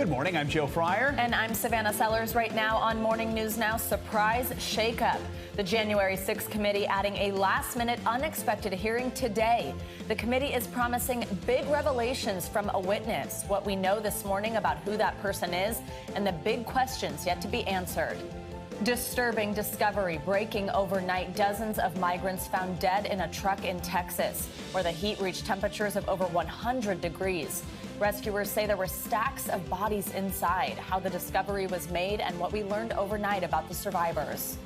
Good morning, I'm Joe Fryer. And I'm Savannah Sellers. Right now on Morning News Now, surprise shakeup. The January 6th committee adding a last-minute unexpected hearing today. The committee is promising big revelations from a witness, what we know this morning about who that person is, and the big questions yet to be answered. Disturbing discovery breaking overnight. Dozens of migrants found dead in a truck in Texas, where the heat reached temperatures of over 100 degrees. Rescuers say there were stacks of bodies inside, how the discovery was made, and what we learned overnight about the survivors.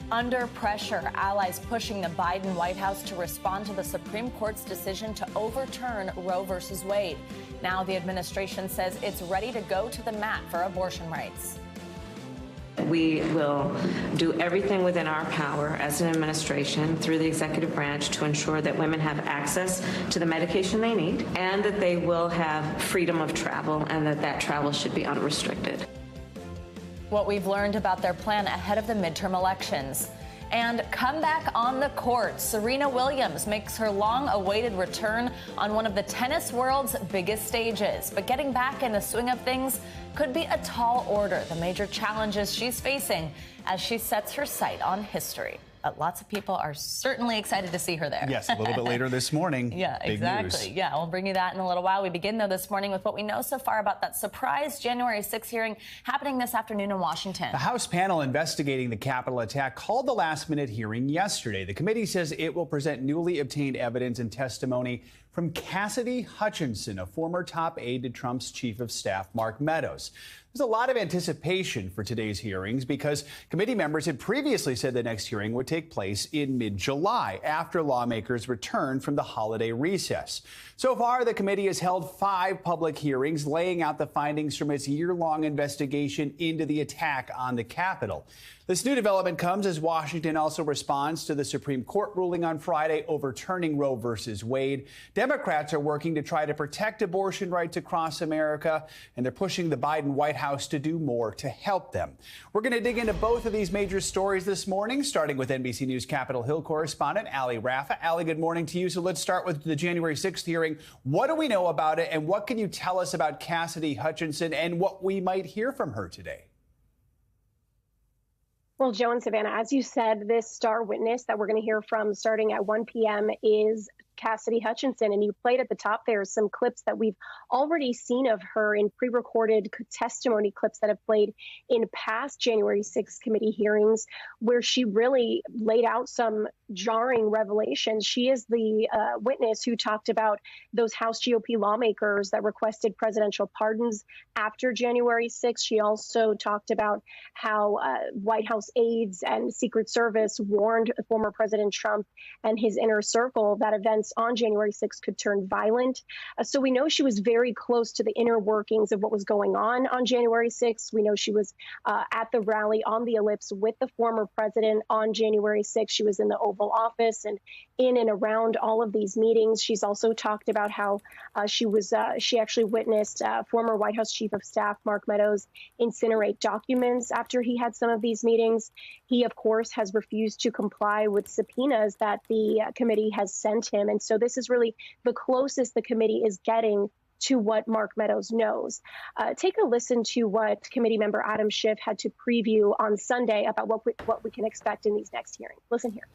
Under pressure, allies pushing the Biden White House to respond to the Supreme Court's decision to overturn Roe v. Wade. Now the administration says it's ready to go to the mat for abortion rights. We will do everything within our power as an administration through the executive branch to ensure that women have access to the medication they need and that they will have freedom of travel and that travel should be unrestricted. What we've learned about their plan ahead of the midterm elections. And comeback on the court. Serena Williams makes her long-awaited return on one of the tennis world's biggest stages. But getting back in the swing of things could be a tall order. The major challenges she's facing as she sets her sight on history. Lots of people are certainly excited to see her there. Yes, a little bit later this morning. Yeah, Big exactly. News. Yeah, we'll bring you that in a little while. We begin, though, this morning with what we know so far about that surprise January 6th hearing happening this afternoon in Washington. The House panel investigating the Capitol attack called the last-minute hearing yesterday. The committee says it will present newly obtained evidence and testimony from Cassidy Hutchinson, a former top aide to Trump's chief of staff, Mark Meadows. There's a lot of anticipation for today's hearings because committee members had previously said the next hearing would take place in mid-July after lawmakers returned from the holiday recess. So far, the committee has held 5 public hearings laying out the findings from its year-long investigation into the attack on the Capitol. This new development comes as Washington also responds to the Supreme Court ruling on Friday overturning Roe v. Wade. Democrats are working to try to protect abortion rights across America, and they're pushing the Biden White House to do more to help them. We're going to dig into both of these major stories this morning, starting with NBC News Capitol Hill correspondent Ali Raffa. Ali, good morning to you. So let's start with the January 6th hearing. What do we know about it, and what can you tell us about Cassidy Hutchinson and what we might hear from her today? Well, Joe and Savannah, as you said, this star witness that we're going to hear from starting at 1 p.m. is Cassidy Hutchinson. And you played at the top there some clips that we've already seen of her in pre-recorded testimony clips that have played in past January 6th committee hearings, where she really laid out some jarring revelations. She is the witness who talked about those House GOP lawmakers that requested presidential pardons after January 6th. She also talked about how White House aides and Secret Service warned former President Trump and his inner circle that events on January 6th could turn violent. So we know she was very close to the inner workings of what was going on January 6th. We know she was at the rally on the Ellipse with the former president on January 6th. She was in the Oval Office and in and around all of these meetings. She's also talked about how she actually witnessed former White House Chief of Staff Mark Meadows incinerate documents after he had some of these meetings. He, of course, has refused to comply with subpoenas that the committee has sent him. And so this is really the closest the committee is getting to what Mark Meadows knows. Take a listen to what committee member Adam Schiff had to preview on Sunday about what we can expect in these next hearings. Listen here.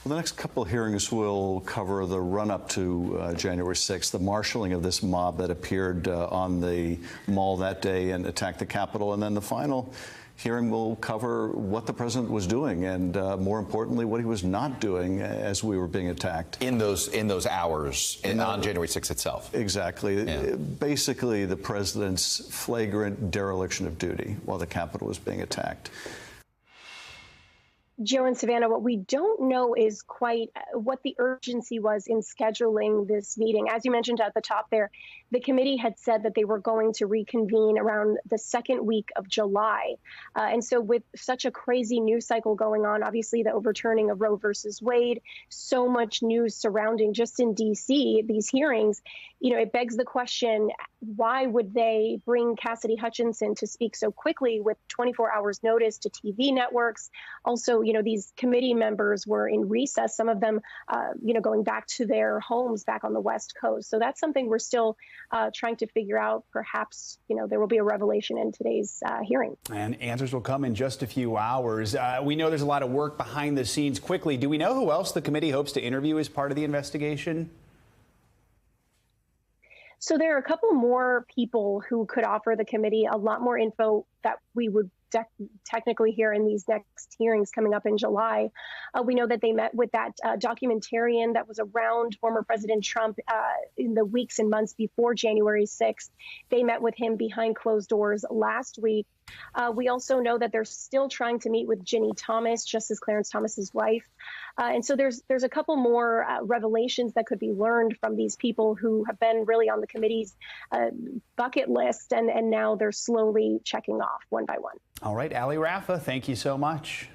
Well, the next couple of hearings will cover the run-up to January 6th, the marshaling of this mob that appeared on the mall that day and attacked the Capitol, and then the final hearing will cover what the president was doing and, more importantly, what he was not doing as we were being attacked. In those hours on January 6th itself. Exactly. Yeah. Basically, the president's flagrant dereliction of duty while the Capitol was being attacked. Joe and Savannah, what we don't know is quite what the urgency was in scheduling this meeting. As you mentioned at the top there, the committee had said that they were going to reconvene around the second week of July. And so with such a crazy news cycle going on, obviously the overturning of Roe versus Wade, so much news surrounding just in D.C., these hearings, it begs the question, why would they bring Cassidy Hutchinson to speak so quickly with 24 hours notice to TV networks? Also, these committee members were in recess, some of them, going back to their homes back on the West Coast. So that's something we're still trying to figure out perhaps, there will be a revelation in today's hearing. And answers will come in just a few hours. We know there's a lot of work behind the scenes. Quickly, do we know who else the committee hopes to interview as part of the investigation? So there are a couple more people who could offer the committee a lot more info that we would technically hear in these next hearings coming up in July. We know that they met with that documentarian that was around former President Trump in the weeks and months before January 6th. They met with him behind closed doors last week. We also know that they're still trying to meet with Ginny Thomas, Justice Clarence Thomas's wife. And so there's a couple more revelations that could be learned from these people who have been really on the committee's bucket list, and now they're slowly checking off one by one. All right, Ali Rafa, thank you so much.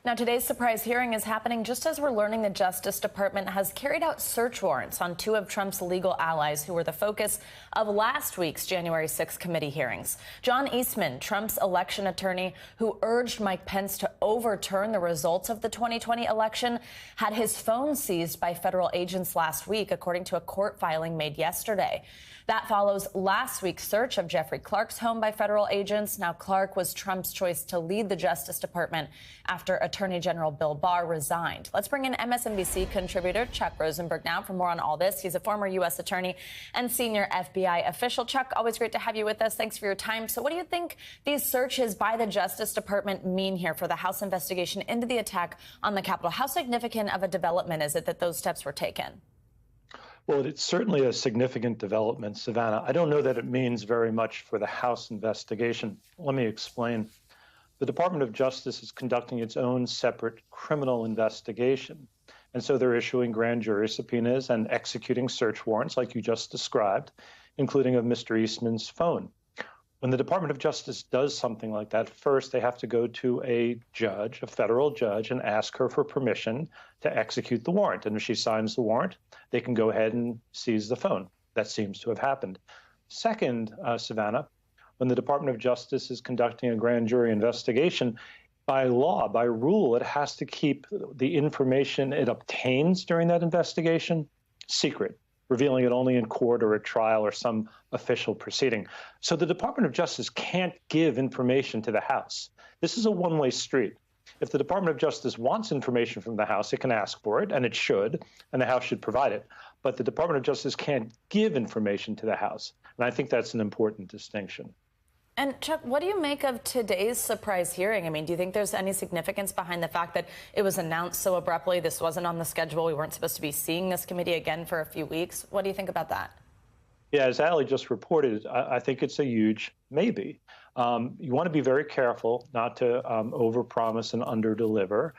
Now, today's surprise hearing is happening just as we're learning the Justice Department has carried out search warrants on two of Trump's legal allies who were the focus of last week's January 6th committee hearings. John Eastman, Trump's election attorney who urged Mike Pence to overturn the results of the 2020 election, had his phone seized by federal agents last week, according to a court filing made yesterday. That follows last week's search of Jeffrey Clark's home by federal agents. Now, Clark was Trump's choice to lead the Justice Department after Attorney General Bill Barr resigned. Let's bring in MSNBC contributor Chuck Rosenberg now for more on all this. He's a former U.S. attorney and senior FBI official. Chuck, always great to have you with us. Thanks for your time. So what do you think these searches by the Justice Department mean here for the House investigation into the attack on the Capitol? How significant of a development is it that those steps were taken? Well, it's certainly a significant development, Savannah. I don't know that it means very much for the House investigation. Let me explain. The Department of Justice is conducting its own separate criminal investigation. And so they're issuing grand jury subpoenas and executing search warrants like you just described, including of Mr. Eastman's phone. When the Department of Justice does something like that, first they have to go to a judge, a federal judge, and ask her for permission to execute the warrant. And if she signs the warrant, they can go ahead and seize the phone. That seems to have happened. Second, Savannah, when the Department of Justice is conducting a grand jury investigation, by law, by rule, it has to keep the information it obtains during that investigation secret, revealing it only in court or at trial or some official proceeding. So the Department of Justice can't give information to the House. This is a one-way street. If the Department of Justice wants information from the House, it can ask for it, and it should, and the House should provide it. But the Department of Justice can't give information to the House, and I think that's an important distinction. And Chuck, what do you make of today's surprise hearing? I mean, do you think there's any significance behind the fact that it was announced so abruptly? This wasn't on the schedule. We weren't supposed to be seeing this committee again for a few weeks. What do you think about that? Yeah, as Ali just reported, I think it's a huge maybe. You want to be very careful not to overpromise and underdeliver.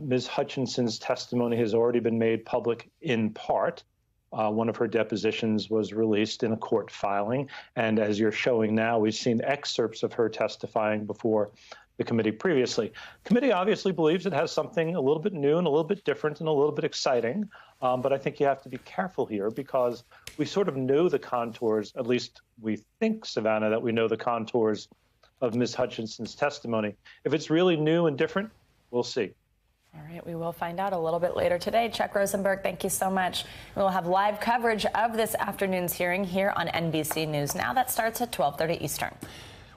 Ms. Hutchinson's testimony has already been made public in part. One of her depositions was released in a court filing. And as you're showing now, we've seen excerpts of her testifying before the committee previously. Committee obviously believes it has something a little bit new and a little bit different and a little bit exciting. But I think you have to be careful here because we sort of know the contours, at least we think, Savannah, that we know the contours of Ms. Hutchinson's testimony. If it's really new and different, we'll see. All right, we will find out a little bit later today. Chuck Rosenberg, thank you so much. We'll have live coverage of this afternoon's hearing here on NBC News Now. That starts at 12:30 Eastern.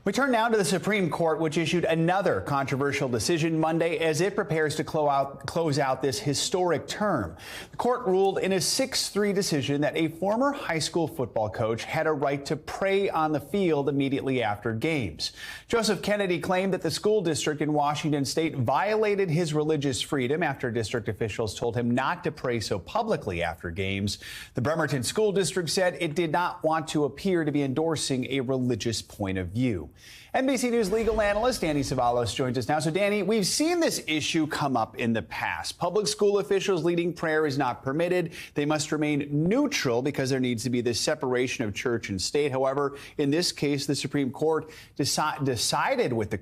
We turn now to the Supreme Court, which issued another controversial decision Monday as it prepares to close out this historic term. The court ruled in a 6-3 decision that a former high school football coach had a right to pray on the field immediately after games. Joseph Kennedy claimed that the school district in Washington state violated his religious freedom after district officials told him not to pray so publicly after games. The Bremerton School District said it did not want to appear to be endorsing a religious point of view. NBC News legal analyst Danny Savalos joins us now. So, Danny, we've seen this issue come up in the past. Public school officials leading prayer is not permitted. They must remain neutral because there needs to be this separation of church and state. However, in this case, the Supreme Court sided with the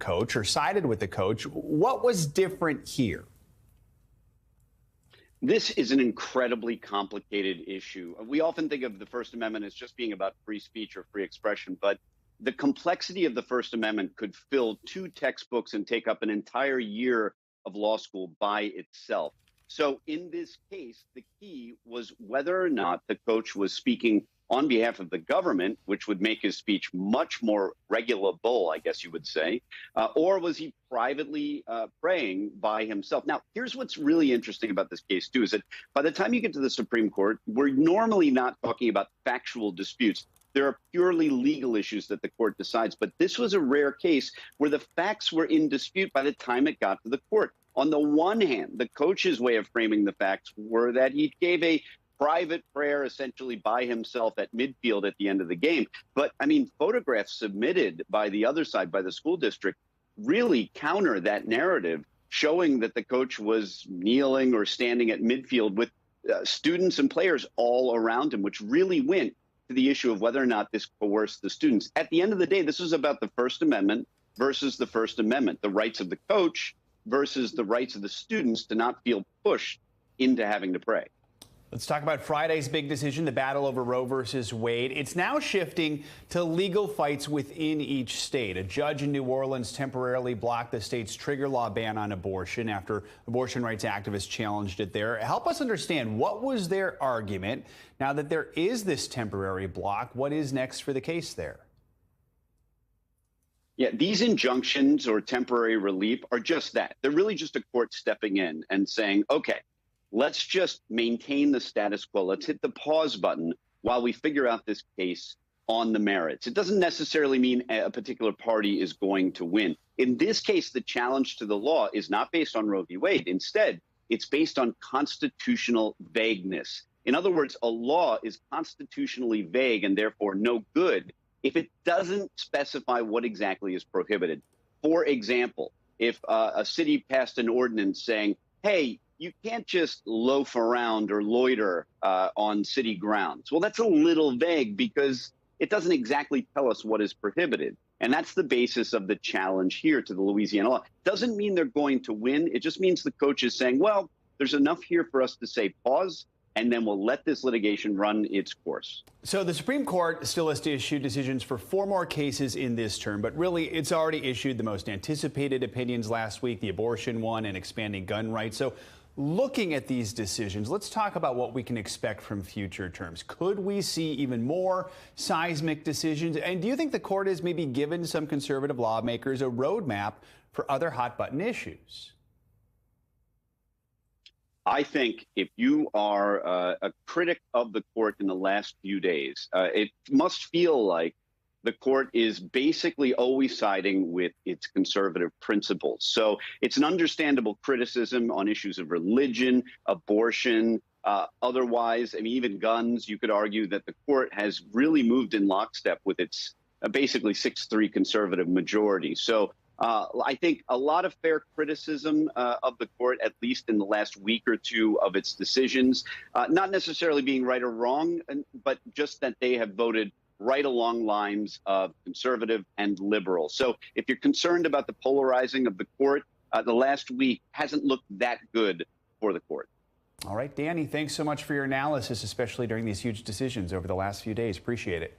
coach. What was different here? This is an incredibly complicated issue. We often think of the First Amendment as just being about free speech or free expression, but the complexity of the First Amendment could fill 2 textbooks and take up an entire year of law school by itself. So in this case, the key was whether or not the coach was speaking on behalf of the government, which would make his speech much more regulable, I guess you would say, or was he privately praying by himself? Now, here's what's really interesting about this case, too, is that by the time you get to the Supreme Court, we're normally not talking about factual disputes. There are purely legal issues that the court decides. But this was a rare case where the facts were in dispute by the time it got to the court. On the one hand, the coach's way of framing the facts were that he gave a private prayer essentially by himself at midfield at the end of the game. But I mean, photographs submitted by the other side, by the school district, really counter that narrative, showing that the coach was kneeling or standing at midfield with students and players all around him, which really went to the issue of whether or not this coerced the students. At the end of the day, this was about the First Amendment versus the First Amendment, the rights of the coach versus the rights of the students to not feel pushed into having to pray. Let's talk about Friday's big decision, the battle over Roe versus Wade. It's now shifting to legal fights within each state. A judge in New Orleans temporarily blocked the state's trigger law ban on abortion after abortion rights activists challenged it there. Help us understand, what was their argument? Now that there is this temporary block, what is next for the case there? Yeah, these injunctions or temporary relief are just that. They're really just a court stepping in and saying, okay, let's just maintain the status quo. Let's hit the pause button while we figure out this case on the merits. It doesn't necessarily mean a particular party is going to win. In this case, the challenge to the law is not based on Roe v. Wade. Instead, it's based on constitutional vagueness. In other words, a law is constitutionally vague and therefore no good if it doesn't specify what exactly is prohibited. For example, if a city passed an ordinance saying, hey, you can't just loaf around or loiter on city grounds. Well, that's a little vague because it doesn't exactly tell us what is prohibited. And that's the basis of the challenge here to the Louisiana law. Doesn't mean they're going to win. It just means the coach is saying, well, there's enough here for us to say pause, and then we'll let this litigation run its course. So the Supreme Court still has to issue decisions for 4 more cases in this term, but really it's already issued the most anticipated opinions last week, the abortion one and expanding gun rights. So looking at these decisions, let's talk about what we can expect from future terms. Could we see even more seismic decisions? And do you think the court has maybe given some conservative lawmakers a roadmap for other hot-button issues? I think if you are a critic of the court in the last few days, it must feel like the court is basically always siding with its conservative principles. So it's an understandable criticism on issues of religion, abortion, otherwise, I mean, even guns. You could argue that the court has really moved in lockstep with its basically 6-3 conservative majority. So I think a lot of fair criticism of the court, at least in the last week or two of its decisions, not necessarily being right or wrong, but just that they have voted right along lines of conservative and liberal. So if you're concerned about the polarizing of the court, the last week hasn't looked that good for the court. All right, Danny, thanks so much for your analysis, especially during these huge decisions over the last few days. Appreciate it.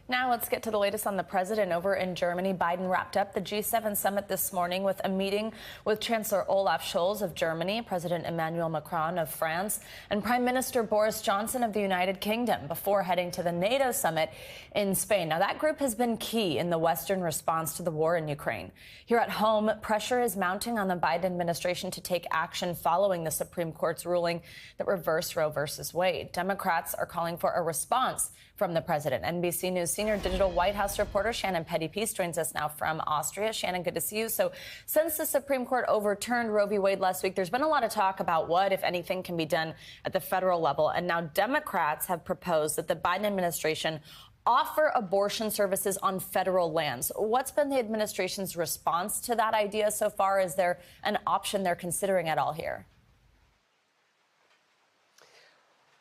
Now let's get to the latest on the president over in Germany. Biden wrapped up the G7 summit this morning with a meeting with Chancellor Olaf Scholz of Germany, President Emmanuel Macron of France, and Prime Minister Boris Johnson of the United Kingdom before heading to the NATO summit in Spain. Now, that group has been key in the Western response to the war in Ukraine. Here at home, pressure is mounting on the Biden administration to take action following the Supreme Court's ruling that reversed Roe versus Wade. Democrats are calling for a response from the president. NBC News senior digital White House reporter Shannon Petty-Peace joins us now from Austria. Shannon, good to see you. So since the Supreme Court overturned Roe v. Wade last week, there's been a lot of talk about what, if anything, can be done at the federal level. And now Democrats have proposed that the Biden administration offer abortion services on federal lands. What's been the administration's response to that idea so far? Is there an option they're considering at all here?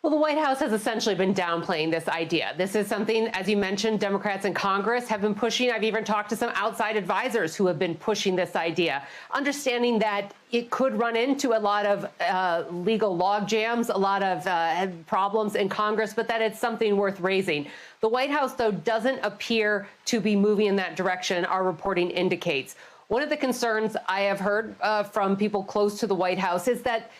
Well, the White House has essentially been downplaying this idea. This is something, as you mentioned, Democrats in Congress have been pushing. I've even talked to some outside advisors who have been pushing this idea, understanding that it could run into a lot of legal log jams, a lot of problems in Congress, but that it's something worth raising. The White House, though, doesn't appear to be moving in that direction, our reporting indicates. One of the concerns I have heard from people close to the White House is that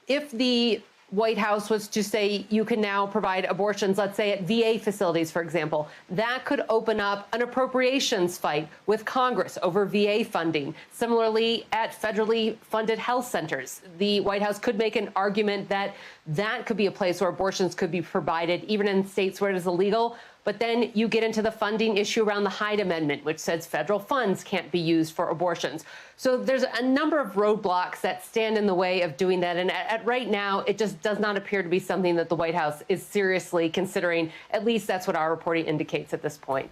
if the White House was to say you can now provide abortions, let's say at VA facilities, for example, that could open up an appropriations fight with Congress over VA funding. Similarly, at federally funded health centers, the White House could make an argument that that could be a place where abortions could be provided, even in states where it is illegal. But then you get into the funding issue around the Hyde Amendment, which says federal funds can't be used for abortions. So there's a number of roadblocks that stand in the way of doing that. And at right now, it just does not appear to be something that the White House is seriously considering. At least that's what our reporting indicates at this point.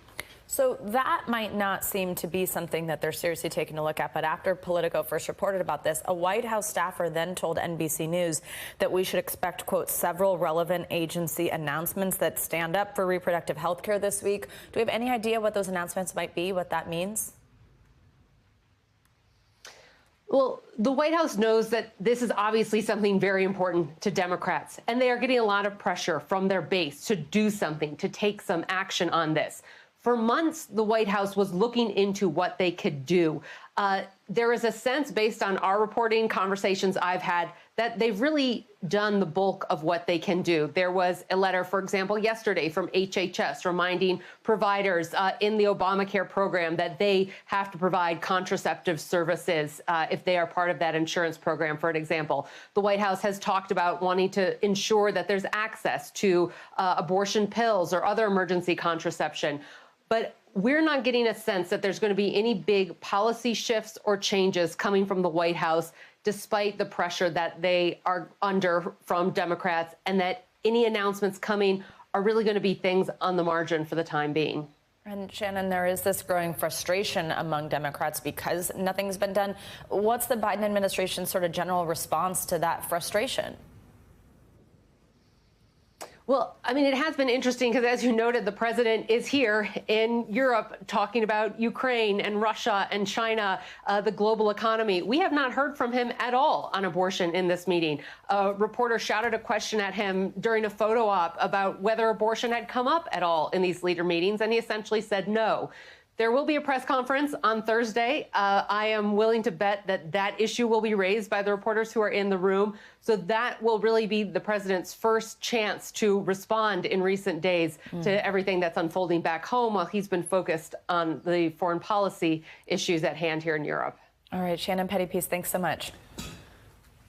So that might not seem to be something that they're seriously taking a look at. But after Politico first reported about this, a White House staffer then told NBC News that we should expect, quote, several relevant agency announcements that stand up for reproductive health care this week. Do we have any idea what those announcements might be, what that means? Well, the White House knows that this is obviously something very important to Democrats, and they are getting a lot of pressure from their base to do something, to take some action on this. For months, the White House was looking into what they could do. There is a sense, based on our reporting, conversations I've had, that they've really done the bulk of what they can do. There was a letter, for example, yesterday from HHS reminding providers in the Obamacare program that they have to provide contraceptive services if they are part of that insurance program, for an example. The White House has talked about wanting to ensure that there's access to abortion pills or other emergency contraception. But we're not getting a sense that there's going to be any big policy shifts or changes coming from the White House, despite the pressure that they are under from Democrats, and that any announcements coming are really going to be things on the margin for the time being. And Shannon, there is this growing frustration among Democrats because nothing's been done. What's the Biden administration's sort of general response to that frustration? Well, I mean, it has been interesting because, as you noted, the president is here in Europe talking about Ukraine and Russia and China, the global economy. We have not heard from him at all on abortion in this meeting. A reporter shouted a question at him during a photo op about whether abortion had come up at all in these leader meetings, and he essentially said no. There will be a press conference on Thursday. I am willing to bet that that issue will be raised by the reporters who are in the room. So that will really be the president's first chance to respond in recent days to everything that's unfolding back home while he's been focused on the foreign policy issues at hand here in Europe. All right, Shannon Pettypiece, thanks so much.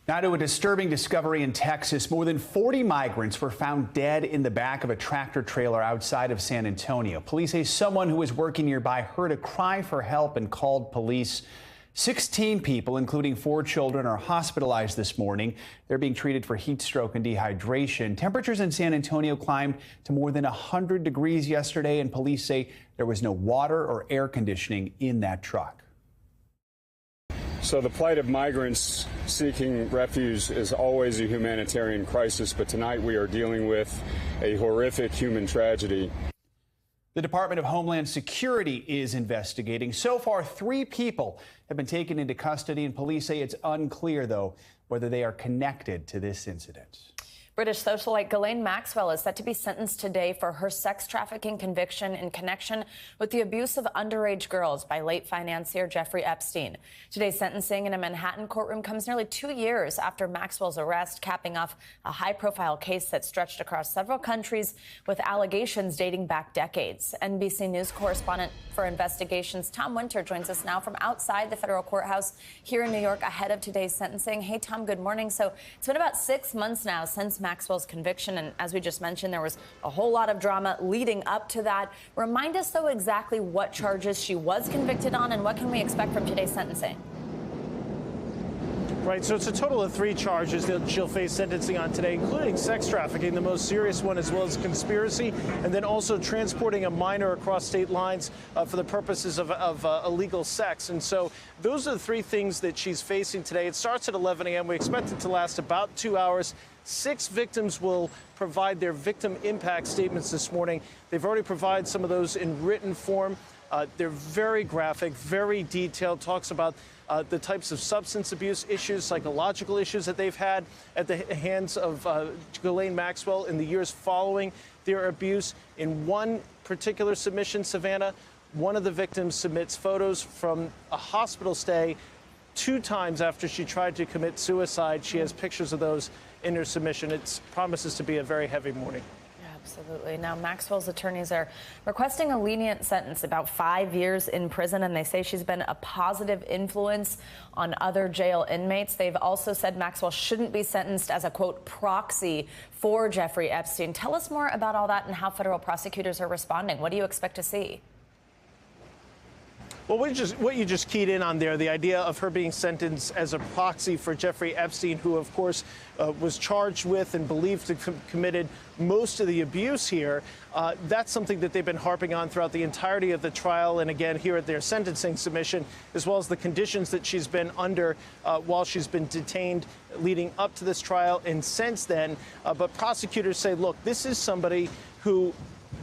Now to a disturbing discovery in Texas. More than 40 migrants were found dead in the back of a tractor trailer outside of San Antonio. Police say someone who was working nearby heard a cry for help and called police. 16 people, including 4 children, are hospitalized this morning. They're being treated for heat stroke and dehydration. Temperatures in San Antonio climbed to more than 100 degrees yesterday, and police say there was no water or air conditioning in that truck. So the plight of migrants seeking refuge is always a humanitarian crisis, but tonight we are dealing with a horrific human tragedy. The Department of Homeland Security is investigating. So far, 3 people have been taken into custody, and police say it's unclear, though, whether they are connected to this incident. British socialite Ghislaine Maxwell is set to be sentenced today for her sex trafficking conviction in connection with the abuse of underage girls by late financier Jeffrey Epstein. Today's sentencing in a Manhattan courtroom comes nearly 2 years after Maxwell's arrest, capping off a high-profile case that stretched across several countries with allegations dating back decades. NBC News correspondent for investigations Tom Winter joins us now from outside the federal courthouse here in New York ahead of today's sentencing. Hey, Tom, good morning. So it's been about 6 months now since Maxwell's conviction, and as we just mentioned, there was a whole lot of drama leading up to that. Remind us, though, exactly what charges she was convicted on and what can we expect from today's sentencing? Right, so it's a total of 3 charges that she'll face sentencing on today, including sex trafficking, the most serious one, as well as conspiracy, and then also transporting a minor across state lines for the purposes of illegal sex. And so those are the 3 things that she's facing today. It starts at 11 a.m. We expect it to last about 2 hours. 6 victims will provide their victim impact statements this morning. They've already provided some of those in written form. They're very graphic, very detailed, talks about the types of substance abuse issues, psychological issues that they've had at the hands of Ghislaine Maxwell in the years following their abuse. In one particular submission, Savannah, one of the victims submits photos from a hospital stay 2 times after she tried to commit suicide. She has pictures of those in her submission. It promises to be a very heavy morning. Absolutely. Now, Maxwell's attorneys are requesting a lenient sentence, about 5 years in prison, and they say she's been a positive influence on other jail inmates. They've also said Maxwell shouldn't be sentenced as a, quote, proxy for Jeffrey Epstein. Tell us more about all that and how federal prosecutors are responding. What do you expect to see? Well, what you just keyed in on there, the idea of her being sentenced as a proxy for Jeffrey Epstein, who, of course, was charged with and believed to have committed most of the abuse here. That's something that they've been harping on throughout the entirety of the trial, and again here at their sentencing submission, as well as the conditions that she's been under while she's been detained leading up to this trial and since then. But prosecutors say, look, this is somebody who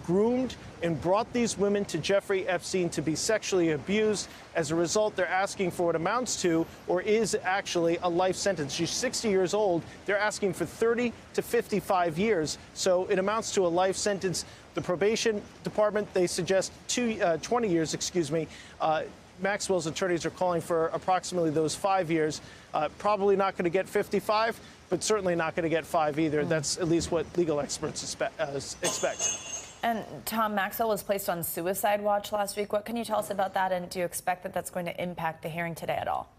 groomed and brought these women to Jeffrey Epstein to be sexually abused. As a result, they're asking for what amounts to, or is actually, a life sentence. She's 60 years old. They're asking for 30 to 55 years. So it amounts to a life sentence. The probation department, they suggest 20 years, Maxwell's attorneys are calling for approximately those 5 years. Probably not going to get 55, but certainly not going to get 5 either. That's at least what legal experts expect. And Tom, Maxwell was placed on suicide watch last week. What can you tell us about that, and do you expect that that's going to impact the hearing today at all?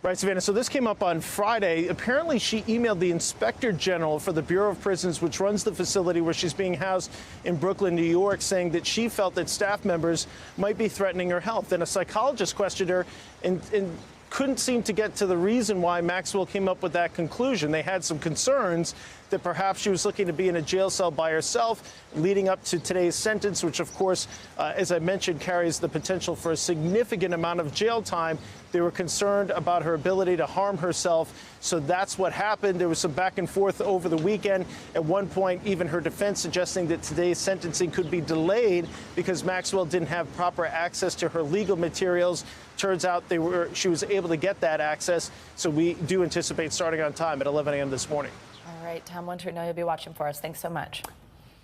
Right, Savannah. So this came up on Friday. Apparently, she emailed the Inspector General for the Bureau of Prisons, which runs the facility where she's being housed in Brooklyn, New York, saying that she felt that staff members might be threatening her health. And a psychologist questioned her and couldn't seem to get to the reason why Maxwell came up with that conclusion. They had some concerns that perhaps she was looking to be in a jail cell by herself leading up to today's sentence, which, of course, as I mentioned, carries the potential for a significant amount of jail time. They were concerned about her ability to harm herself. So that's what happened. There was some back and forth over the weekend. At one point, even her defense suggesting that today's sentencing could be delayed because Maxwell didn't have proper access to her legal materials. Turns out she was able to get that access. So we do anticipate starting on time at 11 a.m. this morning. All right, Tom Winter, know you'll be watching for us. Thanks so much.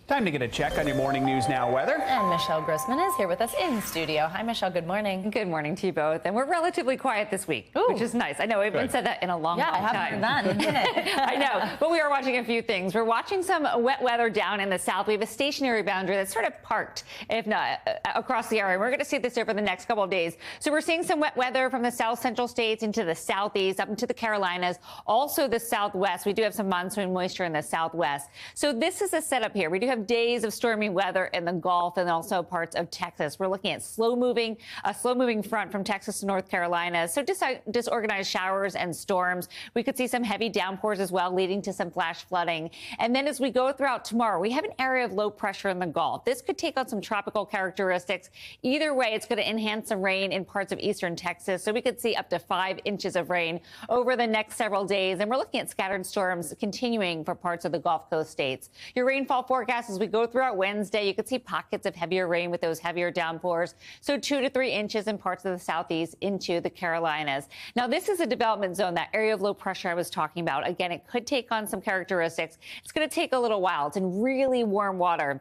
Time to get a check on your morning news now weather. And Michelle Grossman is here with us in studio. Hi, Michelle. Good morning. Good morning to you both. And we're relatively quiet this week, which is nice. I know we haven't said that in a long time. Yeah, I haven't done in a minute. I know. But we are watching a few things. We're watching some wet weather down in the south. We have a stationary boundary that's sort of parked, if not across the area. We're going to see this over the next couple of days. So we're seeing some wet weather from the south central states into the southeast, up into the Carolinas, also the southwest. We do have some monsoon moisture in the southwest. So this is a setup here. We do have days of stormy weather in the Gulf and also parts of Texas. We're looking at a slow-moving front from Texas to North Carolina. So disorganized showers and storms. We could see some heavy downpours as well, leading to some flash flooding. And then as we go throughout tomorrow, we have an area of low pressure in the Gulf. This could take on some tropical characteristics. Either way, it's going to enhance some rain in parts of eastern Texas. So we could see up to 5 inches of rain over the next several days. And we're looking at scattered storms continuing for parts of the Gulf Coast states. Your rainfall forecast as we go throughout Wednesday, you could see pockets of heavier rain with those heavier downpours. So 2 to 3 inches in parts of the southeast into the Carolinas. Now, this is a development zone, that area of low pressure I was talking about. Again, it could take on some characteristics. It's going to take a little while. It's in really warm water.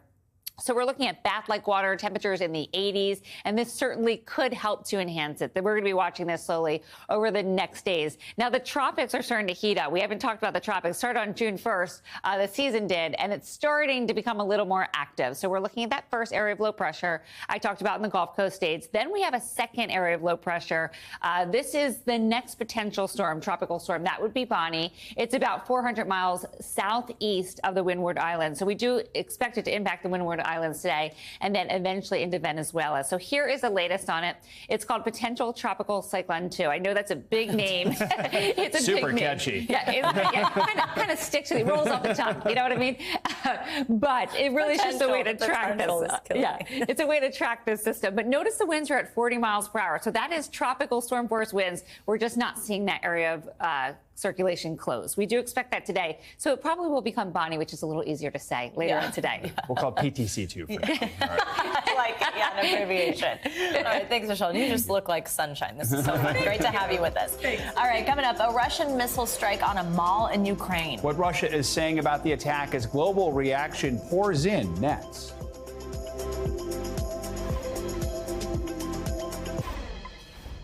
So we're looking at bath-like water temperatures in the 80s, and this certainly could help to enhance it. We're going to be watching this slowly over the next days. Now, the tropics are starting to heat up. We haven't talked about the tropics. Started on June 1st, the season did, and it's starting to become a little more active. So we're looking at that first area of low pressure I talked about in the Gulf Coast states. Then we have a second area of low pressure. This is the next potential storm, tropical storm. That would be Bonnie. It's about 400 miles southeast of the Windward Islands. So we do expect it to impact the Windward Islands today, and then eventually into Venezuela. So here is the latest on it. It's called Potential Tropical Cyclone 2. I know that's a big name. It's a super big catchy. Name. Yeah, kind of sticks to it, rolls off the tongue. You know what I mean? But it really is just a way to track this. It's a way to track this system. But notice the winds are at 40 miles per hour. So that is tropical storm force winds. We're just not seeing that area of circulation close. We do expect that today. So it probably will become Bonnie, which is a little easier to say later on today. We'll call it PTC2 for now. All right. I like it. Yeah, an abbreviation. All right, thanks, Michelle. You just look like sunshine. This is so fun. Great to have you with us. All right, coming up, a Russian missile strike on a mall in Ukraine. What Russia is saying about the attack as global reaction pours in next.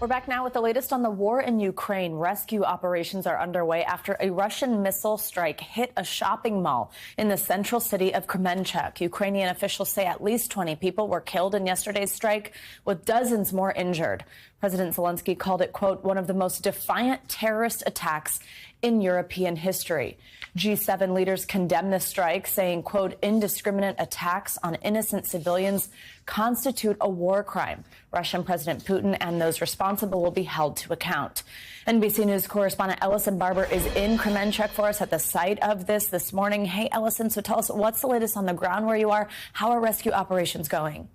We're back now with the latest on the war in Ukraine. Rescue operations are underway after a Russian missile strike hit a shopping mall in the central city of Kremenchuk. Ukrainian officials say at least 20 people were killed in yesterday's strike, with dozens more injured. President Zelensky called it, quote, one of the most defiant terrorist attacks in European history. G7 leaders condemned the strike, saying, quote, indiscriminate attacks on innocent civilians constitute a war crime. Russian President Putin and those responsible will be held to account. NBC News correspondent Ellison Barber is in Kremenchuk for us at the site of this morning. Hey, Ellison, so tell us, what's the latest on the ground where you are? How are rescue operations going?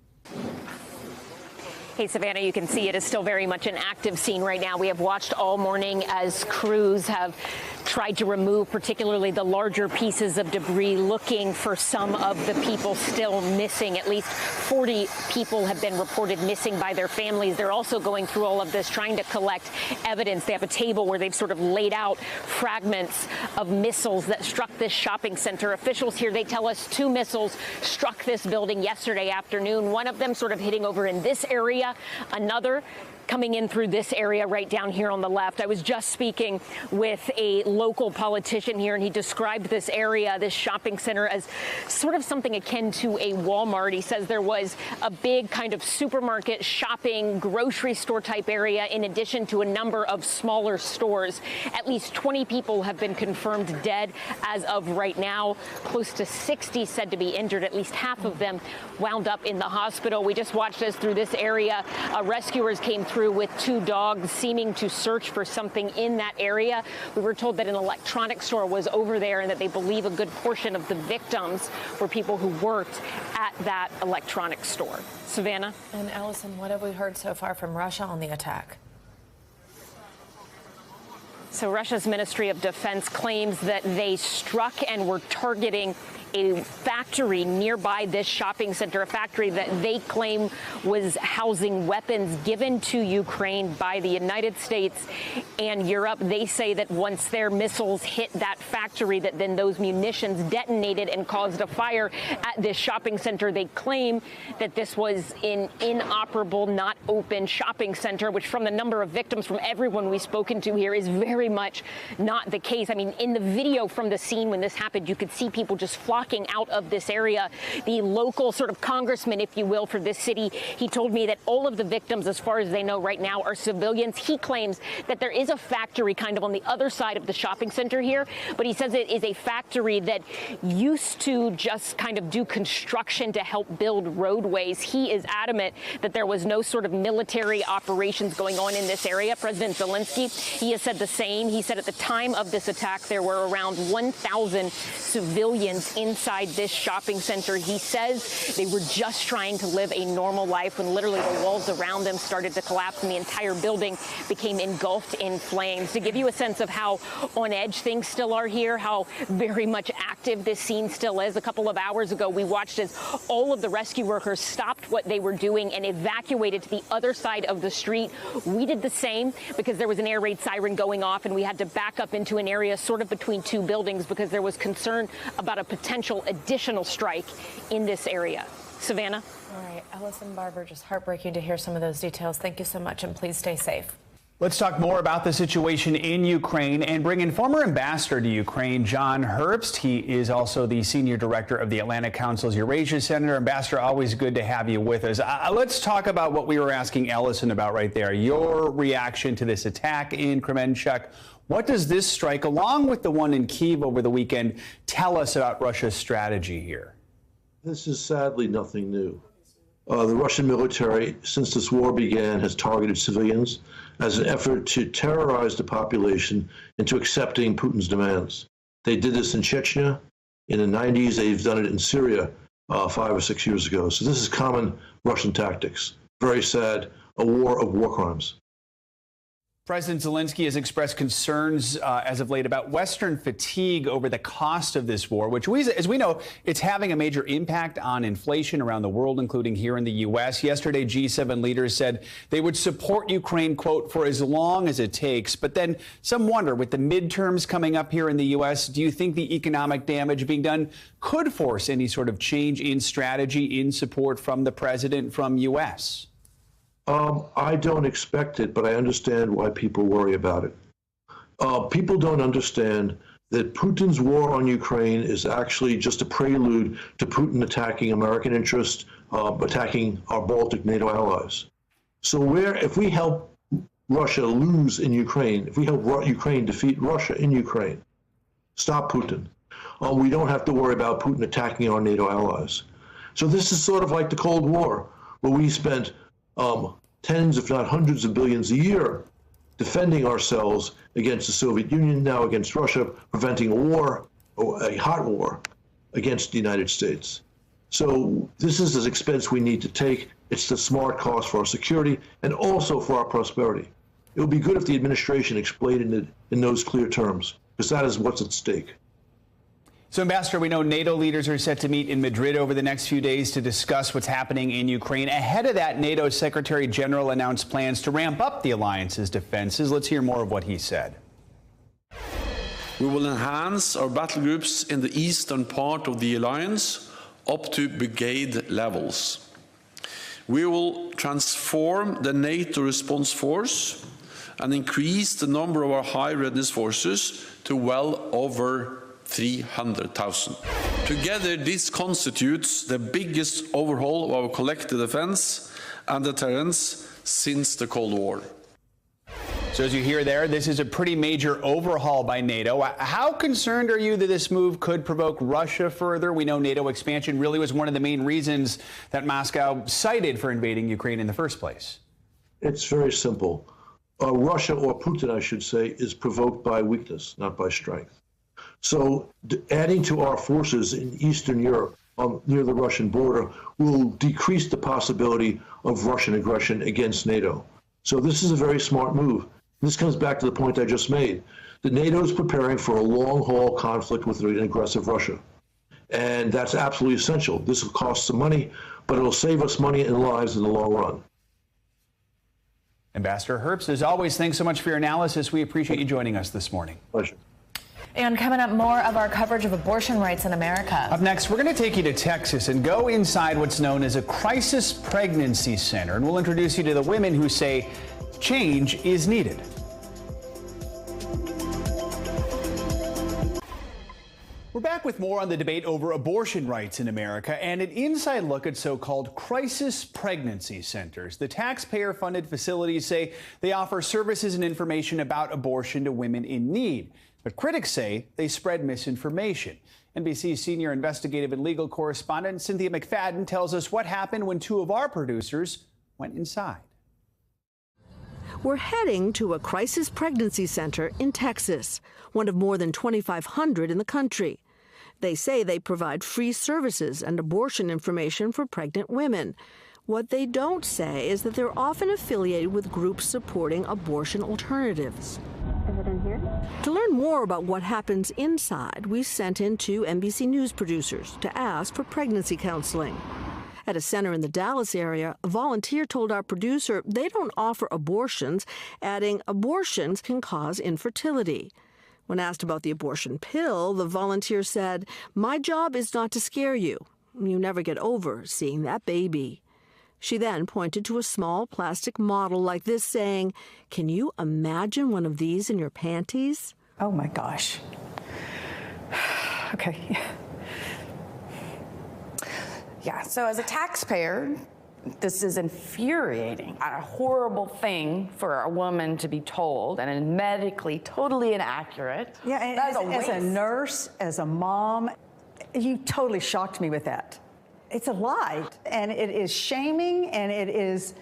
Hey, Savannah, you can see it is still very much an active scene right now. We have watched all morning as crews have tried to remove particularly the larger pieces of debris, looking for some of the people still missing. At least 40 people have been reported missing by their families. They're also going through all of this, trying to collect evidence. They have a table where they've sort of laid out fragments of missiles that struck this shopping center. Officials here, they tell us 2 missiles struck this building yesterday afternoon, one of them sort of hitting over in this area, another coming in through this area right down here on the left. I was just speaking with a local politician here, and he described this area, this shopping center, as sort of something akin to a Walmart. He says there was a big kind of supermarket, shopping, grocery store type area, in addition to a number of smaller stores. At least 20 people have been confirmed dead as of right now. Close to 60 said to be injured. At least half of them wound up in the hospital. We just watched as through this area, rescuers came through with 2 dogs, seeming to search for something in that area. We were told that an electronics store was over there and that they believe a good portion of the victims were people who worked at that electronics store. Savannah? And Allison, what have we heard so far from Russia on the attack? So Russia's Ministry of Defense claims that they struck and were targeting a factory nearby this shopping center, a factory that they claim was housing weapons given to Ukraine by the United States and Europe. They say that once their missiles hit that factory, that then those munitions detonated and caused a fire at this shopping center. They claim that this was an inoperable, not open shopping center, which from the number of victims from everyone we've spoken to here is very much not the case. I mean, in the video from the scene when this happened, you could see people just flocking out of this area. The local sort of congressman, if you will, for this city, he told me that all of the victims, as far as they know right now, are civilians. He claims that there is a factory kind of on the other side of the shopping center here, but he says it is a factory that used to just kind of do construction to help build roadways. He is adamant that there was no sort of military operations going on in this area. President Zelensky, he has said the same. He said at the time of this attack, there were around 1,000 civilians inside this shopping center. He says they were just trying to live a normal life when literally the walls around them started to collapse and the entire building became engulfed in flames. To give you a sense of how on edge things still are here, how very much active this scene still is, a couple of hours ago, we watched as all of the rescue workers stopped what they were doing and evacuated to the other side of the street. We did the same because there was an air raid siren going off and we had to back up into an area sort of between 2 buildings because there was concern about a potential additional strike in this area. Savannah? All right, Ellison Barber, just heartbreaking to hear some of those details. Thank you so much, and please stay safe. Let's talk more about the situation in Ukraine and bring in former ambassador to Ukraine, John Herbst. He is also the senior director of the Atlantic Council's Eurasia Center. Ambassador, always good to have you with us. Let's talk about what we were asking Ellison about right there. Your reaction to this attack in Kremenchuk. What does this strike, along with the one in Kyiv over the weekend, tell us about Russia's strategy here? This is sadly nothing new. The Russian military, since this war began, has targeted civilians as an effort to terrorize the population into accepting Putin's demands. They did this in Chechnya. In the 90s, they've done it in Syria 5 or 6 years ago. So this is common Russian tactics. Very sad, a war of war crimes. President Zelensky has expressed concerns as of late about Western fatigue over the cost of this war, which, as we know, it's having a major impact on inflation around the world, including here in the U.S. Yesterday, G7 leaders said they would support Ukraine, quote, for as long as it takes. But then some wonder, with the midterms coming up here in the U.S., do you think the economic damage being done could force any sort of change in strategy, in support from the president, from U.S.? I don't expect it, but I understand why people worry about it. People don't understand that Putin's war on Ukraine is actually just a prelude to Putin attacking American interests, attacking our Baltic NATO allies. So if we help Russia lose in Ukraine, if we help Ukraine defeat Russia in Ukraine, stop Putin, we don't have to worry about Putin attacking our NATO allies. So this is sort of like the Cold War, where we spent tens, if not hundreds of billions a year defending ourselves against the Soviet Union, now against Russia, preventing a war, a hot war, against the United States. So this is an expense we need to take. It's the smart cost for our security and also for our prosperity. It would be good if the administration explained it in those clear terms, because that is what's at stake. So, Ambassador, we know NATO leaders are set to meet in Madrid over the next few days to discuss what's happening in Ukraine. Ahead of that, NATO's Secretary General announced plans to ramp up the alliance's defenses. Let's hear more of what he said. We will enhance our battle groups in the eastern part of the alliance up to brigade levels. We will transform the NATO response force and increase the number of our high readiness forces to well over 300,000. Together, this constitutes the biggest overhaul of our collective defense and deterrence since the Cold War. So as you hear there, this is a pretty major overhaul by NATO. How concerned are you that this move could provoke Russia further? We know NATO expansion really was one of the main reasons that Moscow cited for invading Ukraine in the first place. It's very simple. Russia, or Putin, I should say, is provoked by weakness, not by strength. So adding to our forces in Eastern Europe near the Russian border will decrease the possibility of Russian aggression against NATO. So this is a very smart move. This comes back to the point I just made, that NATO is preparing for a long-haul conflict with an aggressive Russia. And that's absolutely essential. This will cost some money, but it'll save us money and lives in the long run. Ambassador Herbst, as always, thanks so much for your analysis. We appreciate you joining us this morning. Pleasure. And coming up, more of our coverage of abortion rights in America. Up next, we're going to take you to Texas and go inside what's known as a crisis pregnancy center. And we'll introduce you to the women who say change is needed. We're back with more on the debate over abortion rights in America and an inside look at so-called crisis pregnancy centers. The taxpayer-funded facilities say they offer services and information about abortion to women in need. But critics say they spread misinformation. NBC's senior investigative and legal correspondent Cynthia McFadden tells us what happened when two of our producers went inside. We're heading to a crisis pregnancy center in Texas, one of more than 2,500 in the country. They say they provide free services and abortion information for pregnant women. What they don't say is that they're often affiliated with groups supporting abortion alternatives. Is it in here? To learn more about what happens inside, we sent in two NBC News producers to ask for pregnancy counseling. At a center in the Dallas area, a volunteer told our producer they don't offer abortions, adding abortions can cause infertility. When asked about the abortion pill, the volunteer said, "My job is not to scare you. You never get over seeing that baby." She then pointed to a small plastic model like this, saying, "Can you imagine one of these in your panties?" Oh my gosh. Okay. Yeah, so as a taxpayer, this is infuriating. A horrible thing for a woman to be told, and medically totally inaccurate. Yeah, and as a nurse, as a mom, you totally shocked me with that. It's a lie, and it is shaming, and it is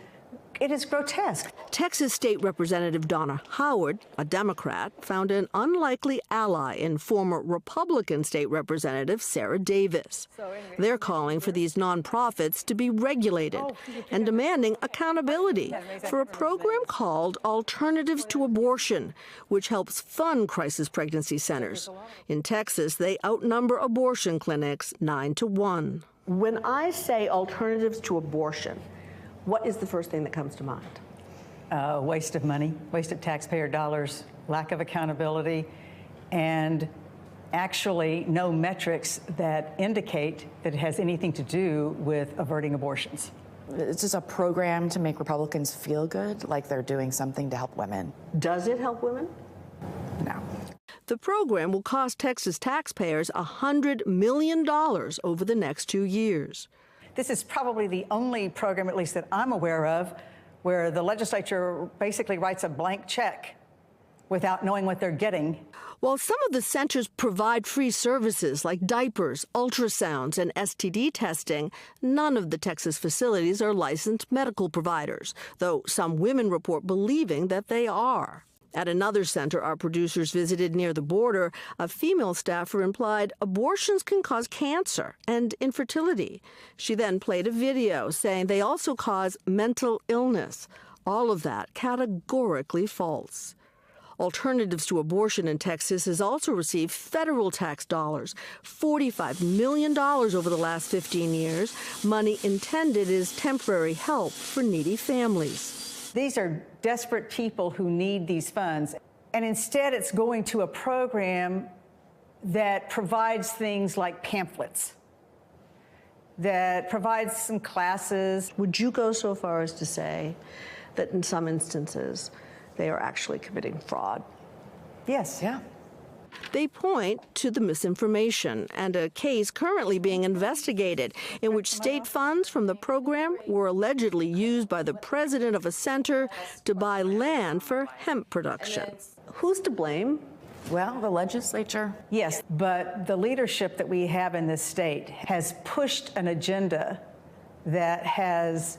grotesque. Texas State Representative Donna Howard, a Democrat, found an unlikely ally in former Republican State Representative Sarah Davis. They're calling for these nonprofits to be regulated and demanding accountability for a program called Alternatives to Abortion, which helps fund crisis pregnancy centers. In Texas, they outnumber abortion clinics 9-1. When I say alternatives to abortion, what is the first thing that comes to mind? Waste of money, waste of taxpayer dollars, lack of accountability, and actually no metrics that indicate that it has anything to do with averting abortions. It's just a program to make Republicans feel good, like they're doing something to help women. Does it help women? No. The program will cost Texas taxpayers $100 million over the next 2 years. This is probably the only program, at least that I'm aware of, where the legislature basically writes a blank check without knowing what they're getting. While some of the centers provide free services like diapers, ultrasounds, and STD testing, none of the Texas facilities are licensed medical providers, though some women report believing that they are. At another center our producers visited near the border, a female staffer implied abortions can cause cancer and infertility. She then played a video saying they also cause mental illness. All of that categorically false. Alternatives to Abortion in Texas has also received federal tax dollars, $45 million over the last 15 years, money intended as temporary help for needy families. These are desperate people who need these funds, and instead it's going to a program that provides things like pamphlets, that provides some classes. Would you go so far as to say that in some instances they are actually committing fraud? Yes. Yeah. They point to the misinformation and a case currently being investigated in which state funds from the program were allegedly used by the president of a center to buy land for hemp production. Who's to blame? Well, the legislature. Yes, but the leadership that we have in this state has pushed an agenda that has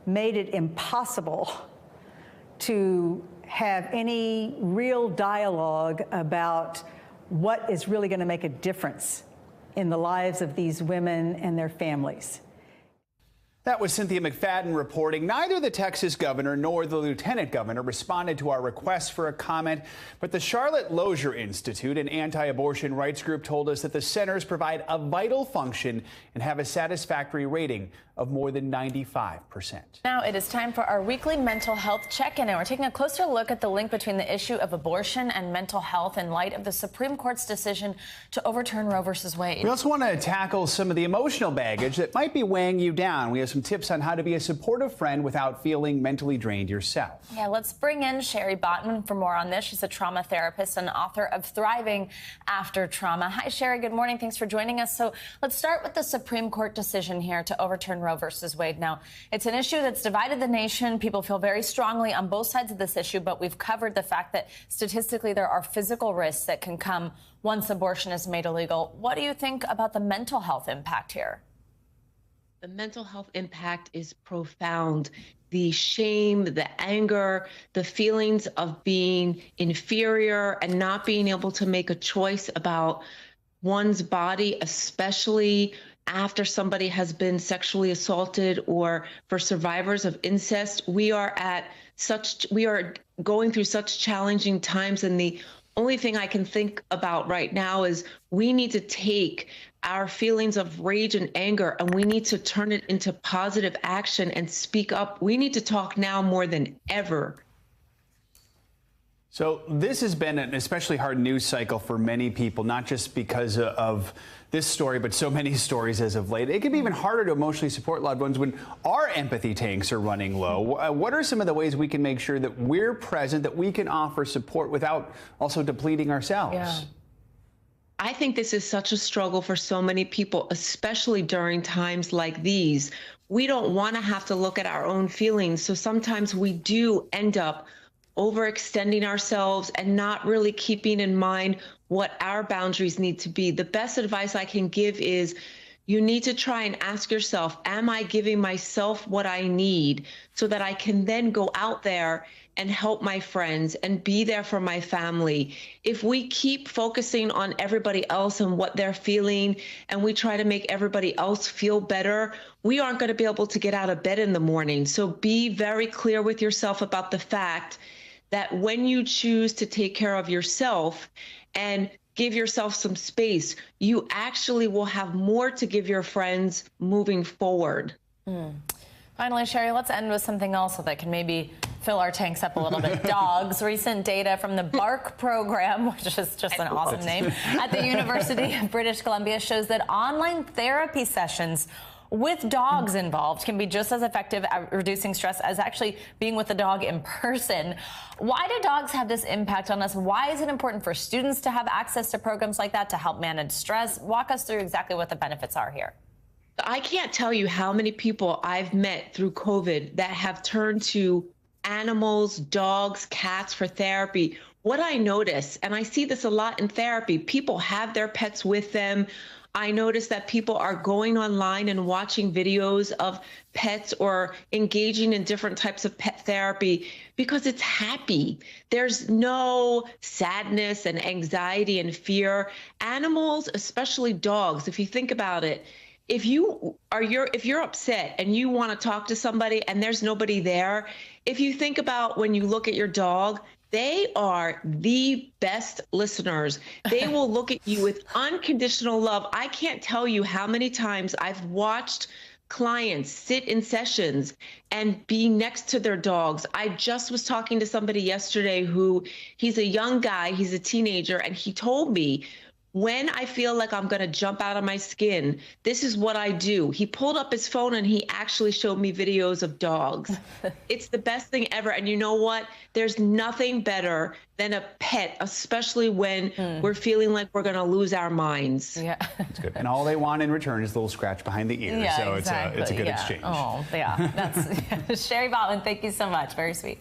made it impossible to have any real dialogue about what is really going to make a difference in the lives of these women and their families. That was Cynthia McFadden reporting. Neither the Texas governor nor the lieutenant governor responded to our request for a comment, but the Charlotte Lozier Institute, an anti-abortion rights group, told us that the centers provide a vital function and have a satisfactory rating of more than 95%. Now it is time for our weekly mental health check-in, and we're taking a closer look at the link between the issue of abortion and mental health in light of the Supreme Court's decision to overturn Roe v. Wade. We also want to tackle some of the emotional baggage that might be weighing you down. We have some tips on how to be a supportive friend without feeling mentally drained yourself. Yeah, let's bring in Sherry Botman for more on this. She's a trauma therapist and author of Thriving After Trauma. Hi, Sherry. Good morning. Thanks for joining us. So let's start with the Supreme Court decision here to overturn Roe versus Wade. Now, it's an issue that's divided the nation. People feel very strongly on both sides of this issue, but we've covered the fact that statistically there are physical risks that can come once abortion is made illegal. What do you think about the mental health impact here? The mental health impact is profound. The shame, the anger, the feelings of being inferior and not being able to make a choice about one's body, especially after somebody has been sexually assaulted, or for survivors of incest. We are going through such challenging times, and the only thing I can think about right now is we need to take our feelings of rage and anger and we need to turn it into positive action and speak up. We need to talk now more than ever. So this has been an especially hard news cycle for many people, not just because of this story, but so many stories as of late. It can be even harder to emotionally support loved ones when our empathy tanks are running low. What are some of the ways we can make sure that we're present, that we can offer support without also depleting ourselves? Yeah. I think this is such a struggle for so many people, especially during times like these. We don't want to have to look at our own feelings. So sometimes we do end up overextending ourselves and not really keeping in mind what our boundaries need to be. The best advice I can give is you need to try and ask yourself, am I giving myself what I need so that I can then go out there and help my friends and be there for my family? If we keep focusing on everybody else and what they're feeling, and we try to make everybody else feel better, we aren't going to be able to get out of bed in the morning. So be very clear with yourself about the fact that when you choose to take care of yourself and give yourself some space, you actually will have more to give your friends moving forward. Finally, Sherry, let's end with something else that can maybe fill our tanks up a little bit. Dogs. Recent data from the BARC program, which is just an awesome name, at the University of British Columbia shows that online therapy sessions with dogs involved can be just as effective at reducing stress as actually being with the dog in person. Why do dogs have this impact on us? Why is it important for students to have access to programs like that to help manage stress? Walk us through exactly what the benefits are here. I can't tell you how many people I've met through COVID that have turned to animals, dogs, cats for therapy. What I notice, and I see this a lot in therapy, people have their pets with them. I notice that people are going online and watching videos of pets or engaging in different types of pet therapy because it's happy. There's no sadness and anxiety and fear. Animals, especially dogs, if you think about it, if you're upset and you want to talk to somebody and there's nobody there, if you think about when you look at your dog, they are the best listeners. They will look at you with unconditional love. I can't tell you how many times I've watched clients sit in sessions and be next to their dogs. I just was talking to somebody yesterday he's a young guy, he's a teenager, and he told me, when I feel like I'm going to jump out of my skin, this is what I do. He pulled up his phone and he actually showed me videos of dogs. It's the best thing ever. And you know what? There's nothing better than a pet, especially when we're feeling like we're going to lose our minds. Yeah, that's good. And all they want in return is a little scratch behind the ear. Yeah, so exactly. it's a good exchange. Oh, yeah. That's Sherry Botland, thank you so much. Very sweet.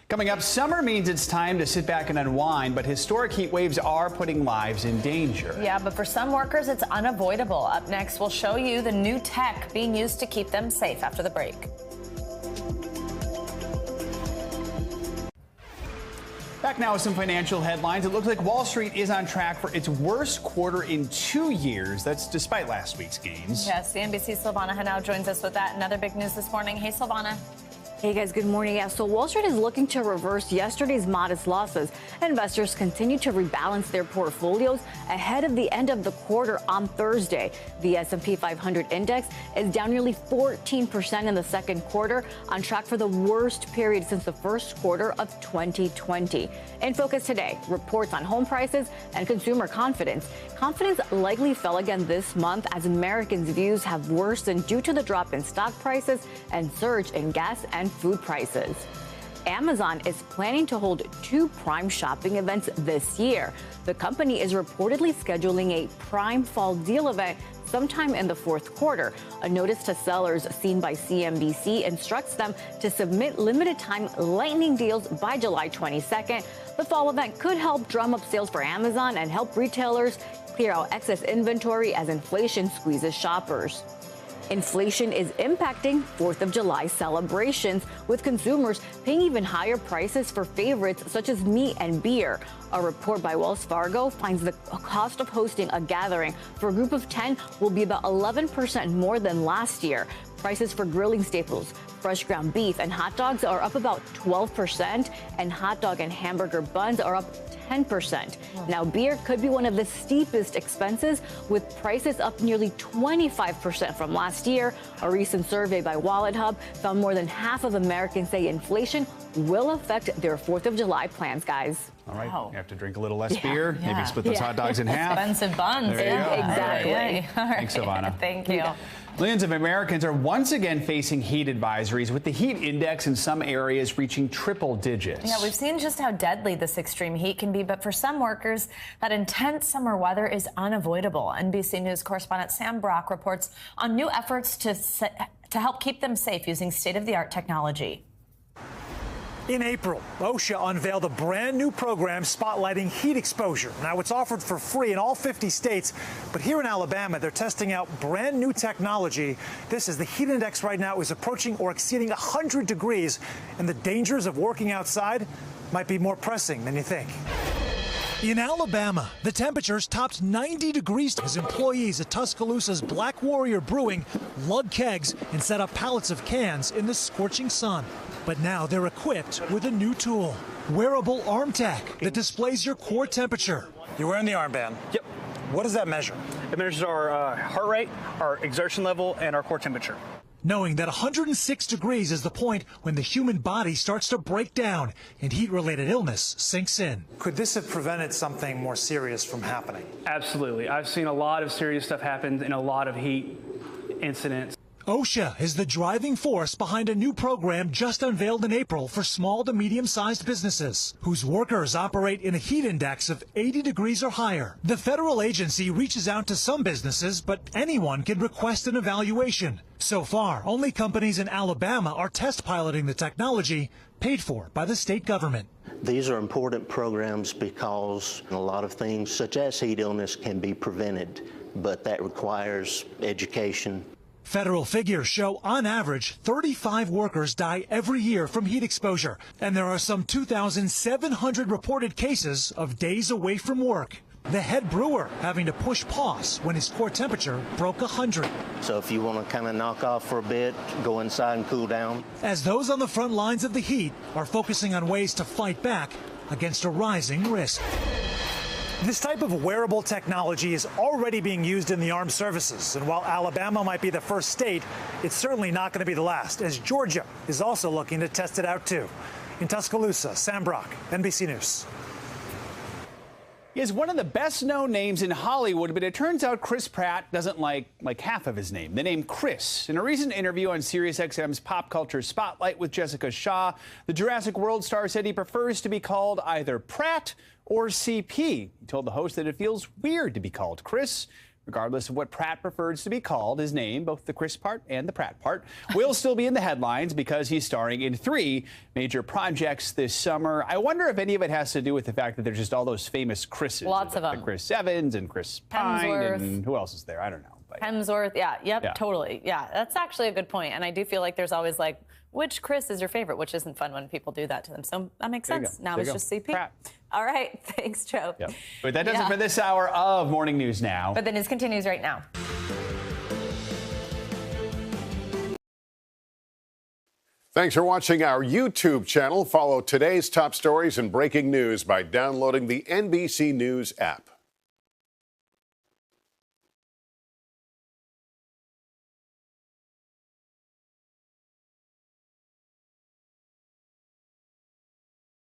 Coming up, summer means it's time to sit back and unwind, but historic heat waves are putting lives in danger. Yeah, but for some workers, it's unavoidable. Up next, we'll show you the new tech being used to keep them safe after the break. Back now with some financial headlines. It looks like Wall Street is on track for its worst quarter in 2 years. That's despite last week's gains. Yes, the NBC's Silvana Henao joins us with that and other big news this morning. Hey, Silvana. Hey guys, good morning. Yeah, so Wall Street is looking to reverse yesterday's modest losses. Investors continue to rebalance their portfolios ahead of the end of the quarter on Thursday. The S&P 500 index is down nearly 14% in the second quarter, on track for the worst period since the first quarter of 2020. In focus today, reports on home prices and consumer confidence. Confidence likely fell again this month as Americans' views have worsened due to the drop in stock prices and surge in gas and food prices. Amazon is planning to hold 2 Prime shopping events this year. The company is reportedly scheduling a Prime Fall Deal event sometime in the fourth quarter. A notice to sellers seen by CNBC instructs them to submit limited-time lightning deals by July 22nd. The fall event could help drum up sales for Amazon and help retailers clear out excess inventory as inflation squeezes shoppers. Inflation is impacting 4th of July celebrations, with consumers paying even higher prices for favorites such as meat and beer. A report by Wells Fargo finds the cost of hosting a gathering for a group of 10 will be about 11% more than last year. Prices for grilling staples, fresh ground beef, and hot dogs are up about 12%, and hot dog and hamburger buns are up 10%. Now, beer could be one of the steepest expenses, with prices up nearly 25% from last year. A recent survey by Wallet Hub found more than half of Americans say inflation will affect their 4th of July plans, guys. All right, Wow. you have to drink a little less beer, maybe split those hot dogs in half. Expensive buns. There you go. Exactly. All right. Thanks, Silvana. Thank you. Millions of Americans are once again facing heat advisories, with the heat index in some areas reaching triple digits. Yeah, we've seen just how deadly this extreme heat can be, but for some workers, that intense summer weather is unavoidable. NBC News correspondent Sam Brock reports on new efforts to help keep them safe using state-of-the-art technology. In April, OSHA unveiled a brand new program spotlighting heat exposure. Now, it's offered for free in all 50 states, but here in Alabama, they're testing out brand new technology. This is the heat index right now is approaching or exceeding 100 degrees, and the dangers of working outside might be more pressing than you think. In Alabama, the temperatures topped 90 degrees as employees at Tuscaloosa's Black Warrior Brewing lug kegs and set up pallets of cans in the scorching sun. But now they're equipped with a new tool, wearable arm tech that displays your core temperature. You're wearing the armband. Yep. What does that measure? It measures our heart rate, our exertion level, and our core temperature. Knowing that 106 degrees is the point when the human body starts to break down and heat-related illness sinks in. Could this have prevented something more serious from happening? Absolutely. I've seen a lot of serious stuff happen in a lot of heat incidents. OSHA is the driving force behind a new program just unveiled in April for small to medium-sized businesses whose workers operate in a heat index of 80 degrees or higher. The federal agency reaches out to some businesses, but anyone can request an evaluation. So far, only companies in Alabama are test piloting the technology paid for by the state government. These are important programs because a lot of things such as heat illness can be prevented, but that requires education. Federal figures show, on average, 35 workers die every year from heat exposure, and there are some 2,700 reported cases of days away from work. The head brewer having to push pause when his core temperature broke 100. So if you want to kind of knock off for a bit, go inside and cool down. As those on the front lines of the heat are focusing on ways to fight back against a rising risk. This type of wearable technology is already being used in the armed services. And while Alabama might be the first state, it's certainly not going to be the last, as Georgia is also looking to test it out, too. In Tuscaloosa, Sam Brock, NBC News. He is one of the best-known names in Hollywood, but it turns out Chris Pratt doesn't like half of his name, the name Chris. In a recent interview on SiriusXM's Pop Culture Spotlight with Jessica Shaw, the Jurassic World star said he prefers to be called either Pratt or CP. He told the host that it feels weird to be called Chris. Regardless of what Pratt prefers to be called, his name, both the Chris part and the Pratt part, will still be in the headlines because he's starring in 3 major projects this summer. I wonder if any of it has to do with the fact that there's just all those famous Chris's. Lots of them. Chris Evans and Chris Pine and who else is there? I don't know. But Hemsworth, yeah, totally. Yeah, that's actually a good point. And I do feel like there's always like, which Chris is your favorite, which isn't fun when people do that to them. So that makes sense. Now it's just CP. Pratt. All right. Thanks, Joe. Yep. But that does it for this hour of Morning News Now. But the news continues right now. Thanks for watching our YouTube channel. Follow today's top stories and breaking news by downloading the NBC News app.